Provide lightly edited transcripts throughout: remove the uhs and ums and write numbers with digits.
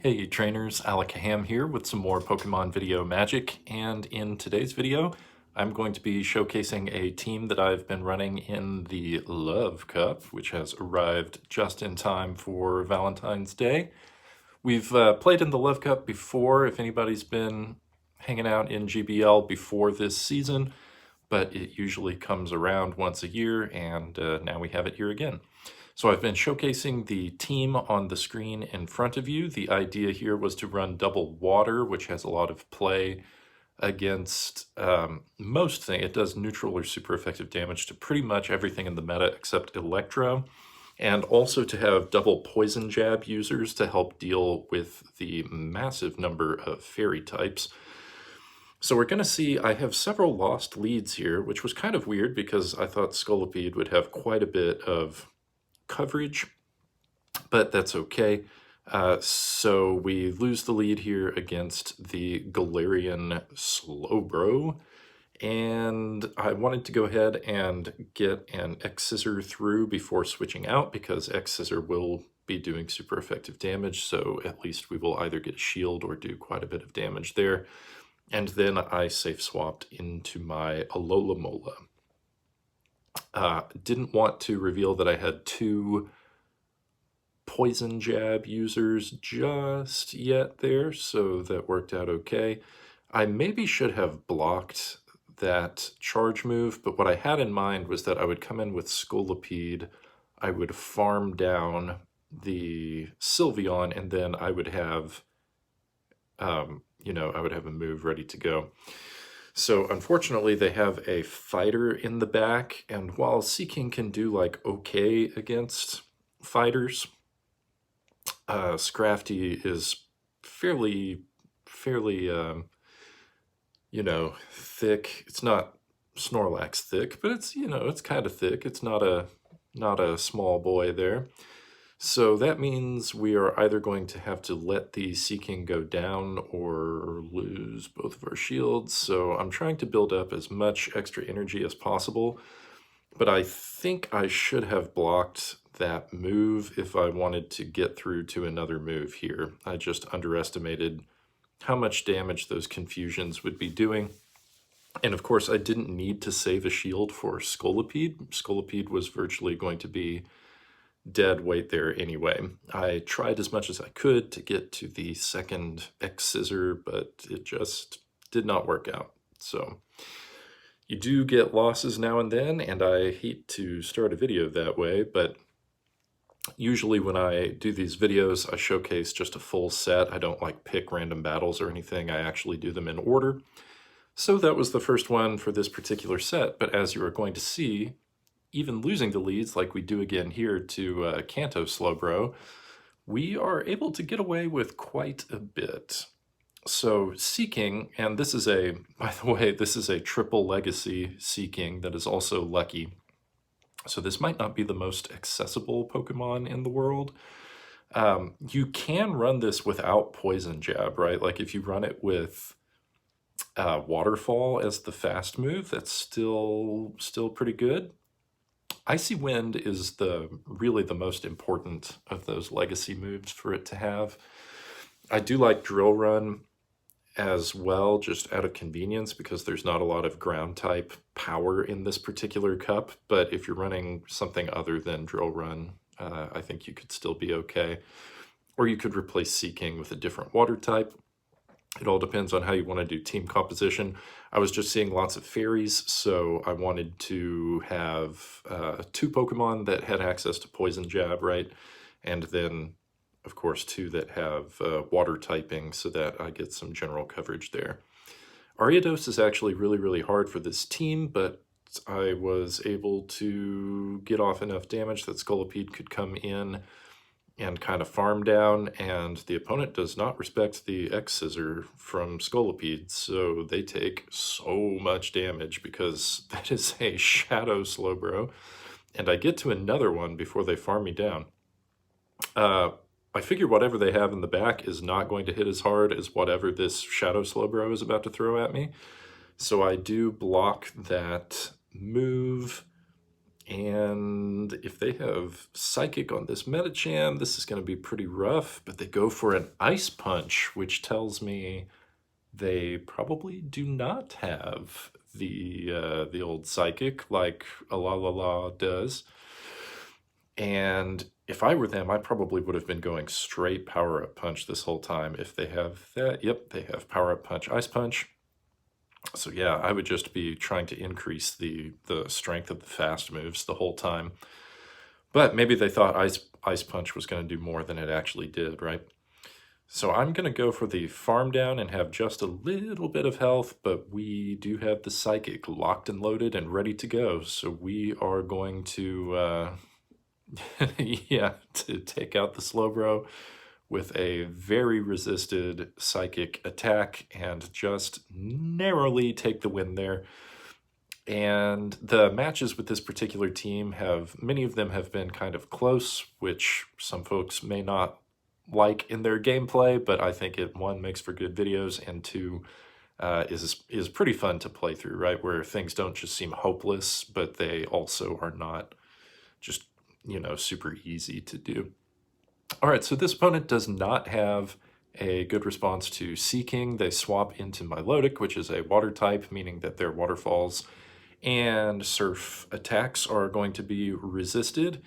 Hey trainers, Alakaham here with some more Pokemon video magic, and in today's video I'm going to be showcasing a team that I've been running in the Love Cup, which has arrived just in time for Valentine's Day. We've played in the Love Cup before, if anybody's been hanging out in GBL before this season, but it usually comes around once a year, and now we have it here again. So I've been showcasing the team on the screen in front of you. The idea here was to run double water, which has a lot of play against most things. It does neutral or super effective damage to pretty much everything in the meta except Electro. And also to have double poison jab users to help deal with the massive number of fairy types. So we're going to see, I have several lost leads here, which was kind of weird because I thought Scolipede would have quite a bit of coverage, but that's okay. So we lose the lead here against the Galarian Slowbro, and I wanted to go ahead and get an X-Scissor through before switching out because X-Scissor will be doing super effective damage, so at least we will either get a shield or do quite a bit of damage there. And then I safe swapped into my Alolamola. Didn't want to reveal that I had two poison jab users just yet there, so that worked out okay. I maybe should have blocked that charge move, but what I had in mind was that I would come in with Scolipede, I would farm down the Sylveon, and then I would have, I would have a move ready to go. So unfortunately they have a fighter in the back, and while Seaking can do like okay against fighters, Scrafty is fairly thick. It's not Snorlax thick, but it's, it's kind of thick. It's not a small boy there. So that means we are either going to have to let the Seaking go down or lose both of our shields. So I'm trying to build up as much extra energy as possible, but I think I should have blocked that move if I wanted to get through to another move here. I just underestimated how much damage those confusions would be doing. And of course, I didn't need to save a shield for Scolipede. Scolipede was virtually going to be dead weight there anyway. I tried as much as I could to get to the second X-Scissor, but it just did not work out. So you do get losses now and then, and I hate to start a video that way, but usually when I do these videos, I showcase just a full set. I don't like pick random battles or anything. I actually do them in order. So that was the first one for this particular set, but as you are going to see, even losing the leads like we do again here to Kanto Slowbro, we are able to get away with quite a bit. So Seaking, and this is by the way, this is a triple legacy Seaking that is also lucky. So this might not be the most accessible Pokemon in the world. You can run this without Poison Jab, right? Like if you run it with Waterfall as the fast move, that's still pretty good. Icy Wind is really the most important of those legacy moves for it to have. I do like Drill Run as well, just out of convenience, because there's not a lot of ground type power in this particular cup, but if you're running something other than Drill Run, I think you could still be okay. Or you could replace Seaking with a different water type. It all depends on how you want to do team composition. I was just seeing lots of fairies, so I wanted to have two Pokemon that had access to Poison Jab, right? And then, of course, two that have water typing so that I get some general coverage there. Ariados is actually really hard for this team, but I was able to get off enough damage that Scolipede could come in and kind of farm down, and the opponent does not respect the X-Scissor from Scolipede, so they take so much damage because that is a Shadow Slowbro, and I get to another one before they farm me down. I figure whatever they have in the back is not going to hit as hard as whatever this Shadow Slowbro is about to throw at me, so I do block that move, And if they have Psychic on this Metacham, this is going to be pretty rough, but they go for an Ice Punch, which tells me they probably do not have the old Psychic like Alolamola does. And if I were them, I probably would have been going straight Power Up Punch this whole time. If they have that, yep, they have Power Up Punch, Ice Punch. So yeah, I would just be trying to increase the strength of the fast moves the whole time. But maybe they thought Ice Punch was going to do more than it actually did, right? So I'm going to go for the farm down and have just a little bit of health, but we do have the Psychic locked and loaded and ready to go. So we are going to, yeah, to take out the Slowbro with a very resisted Psychic attack and just narrowly take the win there. And the matches with this particular team many of them have been kind of close, which some folks may not like in their gameplay, but I think one, makes for good videos, and two, is pretty fun to play through, right? Where things don't just seem hopeless, but they also are not just, super easy to do. All right, so this opponent does not have a good response to Seaking. They swap into Milotic, which is a water type, meaning that their waterfalls and surf attacks are going to be resisted.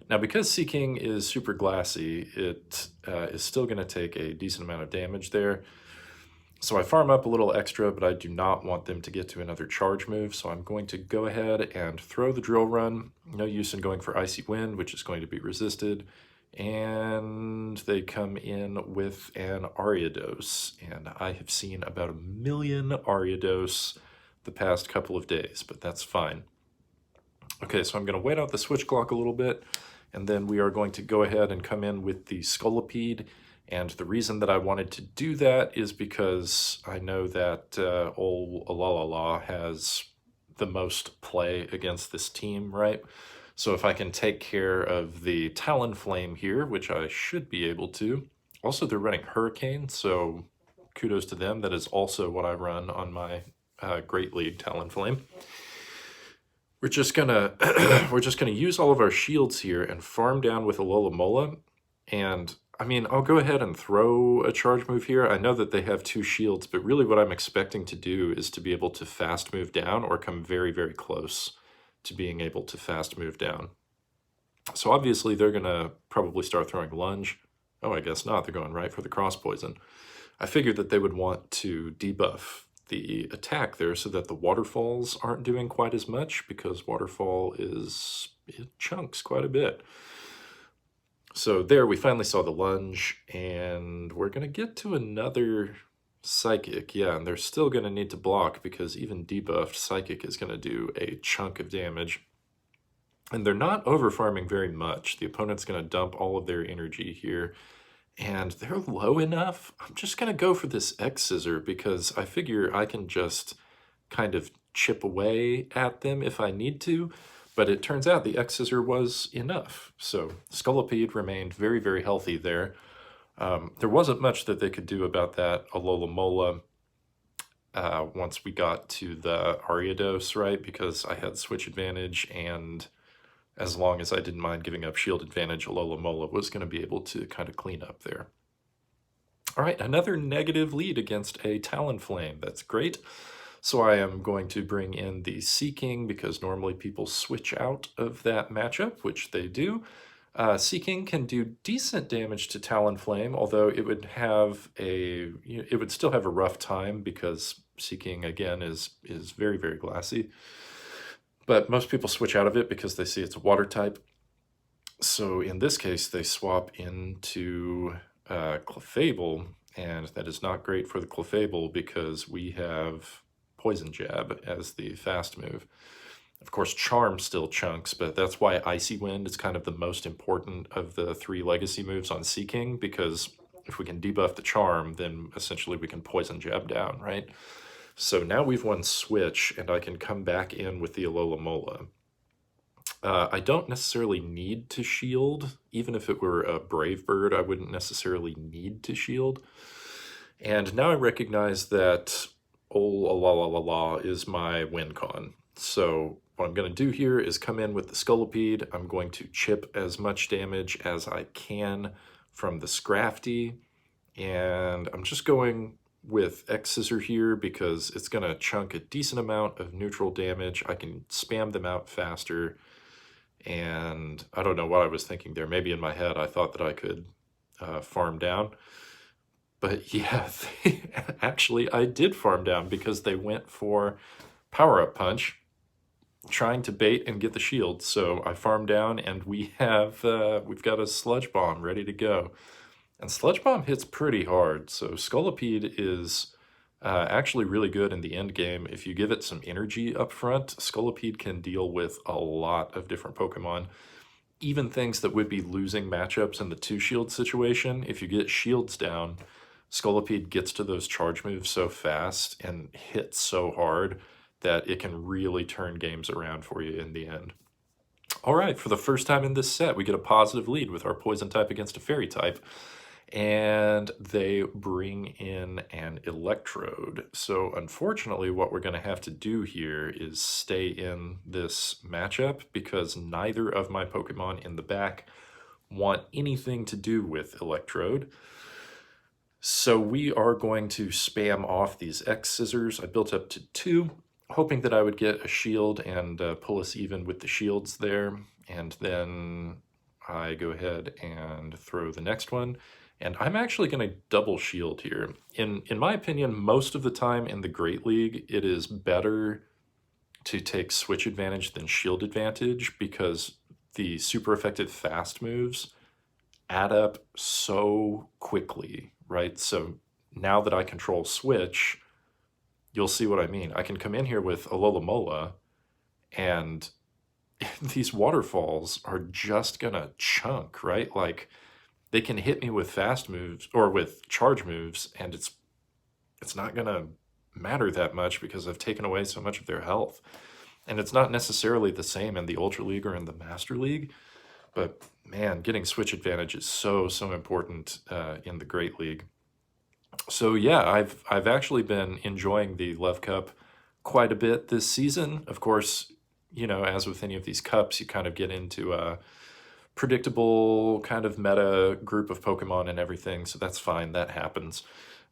Now, because Seaking is super glassy, it is still going to take a decent amount of damage there. So I farm up a little extra, but I do not want them to get to another charge move, so I'm going to go ahead and throw the Drill Run. No use in going for Icy Wind, which is going to be resisted. And they come in with an Ariados, and I have seen about 1 million Ariados the past couple of days, but that's fine. Okay, so I'm going to wait out the switch clock a little bit, and then we are going to go ahead and come in with the Scolipede. And the reason that I wanted to do that is because I know that old Alolamola has the most play against this team, right? So if I can take care of the Talonflame here, which I should be able to. Also, they're running Hurricane, so kudos to them. That is also what I run on my Great League Talonflame. We're just gonna use all of our shields here and farm down with Alolamola. And I mean, I'll go ahead and throw a charge move here. I know that they have 2 shields, but really what I'm expecting to do is to be able to fast move down or come very, very close to being able to fast move down. So obviously they're gonna probably start throwing Lunge. Oh, I guess not. They're going right for the Cross Poison. I figured that they would want to debuff the attack there so that the waterfalls aren't doing quite as much, because waterfall it chunks quite a bit. So there we finally saw the Lunge, and we're going to get to another Psychic. Yeah, and they're still going to need to block, because even debuffed Psychic is going to do a chunk of damage. And they're not over farming very much. The opponent's going to dump all of their energy here, and they're low enough. I'm just going to go for this X-Scissor, because I figure I can just kind of chip away at them if I need to. But it turns out the X-Scissor was enough. So Scolipede remained very, very healthy there. There wasn't much that they could do about that Alolamola once we got to the Ariados, right? Because I had switch advantage, and as long as I didn't mind giving up shield advantage, Alolamola was going to be able to kind of clean up there. All right, another negative lead against a Talonflame. That's great. So I am going to bring in the Seaking, because normally people switch out of that matchup, which they do. Seaking can do decent damage to Talonflame, although it would still have a rough time, because Seaking again is very, very glassy. But most people switch out of it because they see it's a water type. So in this case, they swap into Clefable, and that is not great for the Clefable because we have Poison Jab as the fast move. Of course, Charm still chunks, but that's why Icy Wind is kind of the most important of the 3 legacy moves on Seaking, because if we can debuff the Charm, then essentially we can Poison Jab down, right? So now we've won Switch, and I can come back in with the Alolamola. I don't necessarily need to shield. Even if it were a Brave Bird, I wouldn't necessarily need to shield. And now I recognize that old Alolamola is my win con. So what I'm going to do here is come in with the Scolipede. I'm going to chip as much damage as I can from the Scrafty, and I'm just going with X-Scissor here because it's going to chunk a decent amount of neutral damage. I can spam them out faster, and I don't know what I was thinking there. Maybe in my head I thought that I could farm down. But yeah, actually I did farm down because they went for Power-Up Punch, trying to bait and get the shield. So I farmed down, and we've got a Sludge Bomb ready to go. And Sludge Bomb hits pretty hard, so Scolipede is actually really good in the end game. If you give it some energy up front, Scolipede can deal with a lot of different Pokemon. Even things that would be losing matchups in the 2-shield situation, if you get shields down, Scolipede gets to those charge moves so fast and hits so hard that it can really turn games around for you in the end. All right, for the first time in this set, we get a positive lead with our Poison type against a Fairy type, and they bring in an Electrode. So unfortunately, what we're going to have to do here is stay in this matchup because neither of my Pokemon in the back want anything to do with Electrode. So we are going to spam off these X-Scissors. I built up to 2, hoping that I would get a shield and pull us even with the shields there. And then I go ahead and throw the next one. And I'm actually going to double shield here. In my opinion, most of the time in the Great League, it is better to take switch advantage than shield advantage because the super effective fast moves add up so quickly, right? So now that I control switch, you'll see what I mean. I can come in here with Alolamola, and these waterfalls are just gonna chunk, right? Like, they can hit me with fast moves or with charge moves, and it's not gonna matter that much because I've taken away so much of their health. And it's not necessarily the same in the Ultra League or in the Master League, but man, getting switch advantage is so important in the Great League. So yeah, I've actually been enjoying the Love Cup quite a bit this season. Of course, you know, as with any of these cups, you kind of get into a predictable kind of meta group of Pokemon and everything, so that's fine, that happens.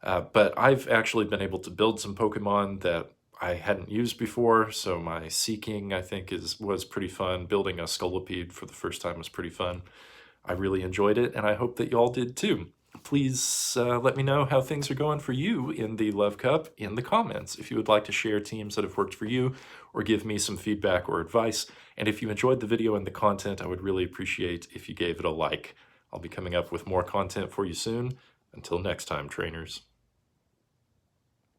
But I've actually been able to build some Pokemon that I hadn't used before, so my Seaking, I think, was pretty fun. Building a Scolipede for the first time was pretty fun. I really enjoyed it, and I hope that y'all did too. Please let me know how things are going for you in the Love Cup in the comments. If you would like to share teams that have worked for you or give me some feedback or advice. And if you enjoyed the video and the content, I would really appreciate if you gave it a like. I'll be coming up with more content for you soon. Until next time, trainers.